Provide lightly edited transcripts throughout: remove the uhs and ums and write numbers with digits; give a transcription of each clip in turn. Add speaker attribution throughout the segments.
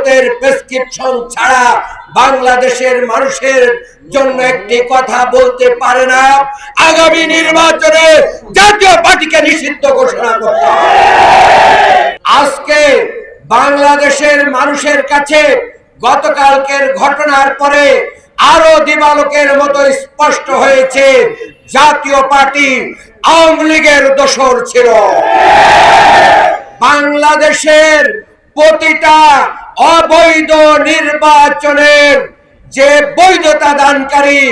Speaker 1: ভারতের প্রেসক্রিপশন ছাড়া বাংলাদেশের মানুষের জন্য একটি কথা বলতে পারে না। আগামী নির্বাচনে জাতীয় পার্টিকে নিষিদ্ধ ঘোষণা করতে হবে। আজকে বাংলাদেশের মানুষের কাছে গতকালকের ঘটনার পরে আরো দিবালোকের মতো স্পষ্ট হয়েছে, জাতীয় পার্টি আওয়ামী লীগের দোসর ছিল। বাংলাদেশের প্রতিটা অবৈধ নির্বাচনের যে বৈধতা দানকারী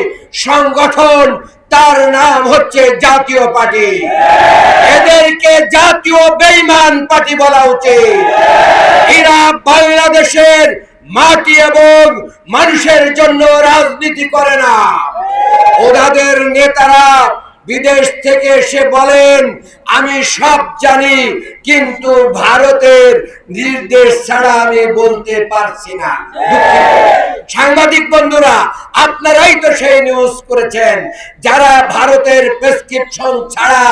Speaker 1: সংগঠন, তার নাম হচ্ছে জাতীয় পার্টি। এদেরকে জাতীয় বেঈমান পার্টি বলা উচিত। এরা বাংলাদেশের মাটি এবং মানুষের জন্য রাজনীতি করে না। ওনাদের নেতারা বিদেশ থেকে এসে বলেন, আমি সব জানি, কিন্তু ভারতের নির্দেশ ছাড়া আমি বলতে পারছি না। সাংবাদিক বন্ধুরা, আপনারাই তো সেই নিউজ করেছেন, যারা ভারতের প্রেসক্রিপশন ছাড়া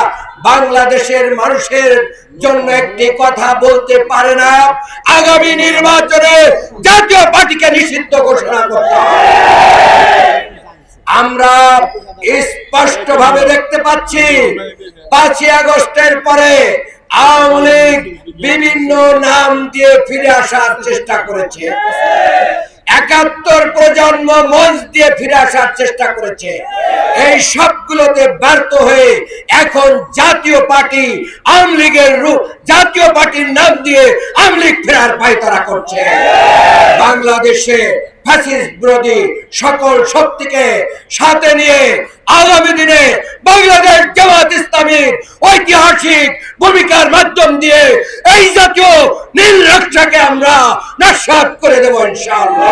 Speaker 1: বাংলাদেশের মানুষের জন্য একটি কথা বলতে পারে না। আগামী নির্বাচনে জাতীয় পার্টিকে নিষিদ্ধ ঘোষণা করতে হবে। আমরা স্পষ্ট ভাবে দেখতে পাচ্ছি, 5ই আগস্টের পরে আওয়ামী লীগ বিভিন্ন নাম দিয়ে ফিরে আসার চেষ্টা করেছে। 71 প্রজন্ম মঞ্চ দিয়ে ফিরে আসার চেষ্টা করেছে। এই সবগুলোতে ব্যর্থ হয়ে এখন জাতীয় পার্টি আওয়ামী লীগের জাতীয় পার্টির নাম দিয়ে আওয়ামী লীগ ফেরার পায়তারা করছে। বাংলাদেশে ফ্যাসিস্ট বিরোধী সকল শক্তিকে সাথে নিয়ে আগামী দিনে বাংলাদেশ জামাত ইসলামীর ঐতিহাসিক ভূমিকার মাধ্যম দিয়ে এই জাতীয় নীল নকশাকে আমরা নস্যাৎ করে দেব ইনশাআল্লাহ।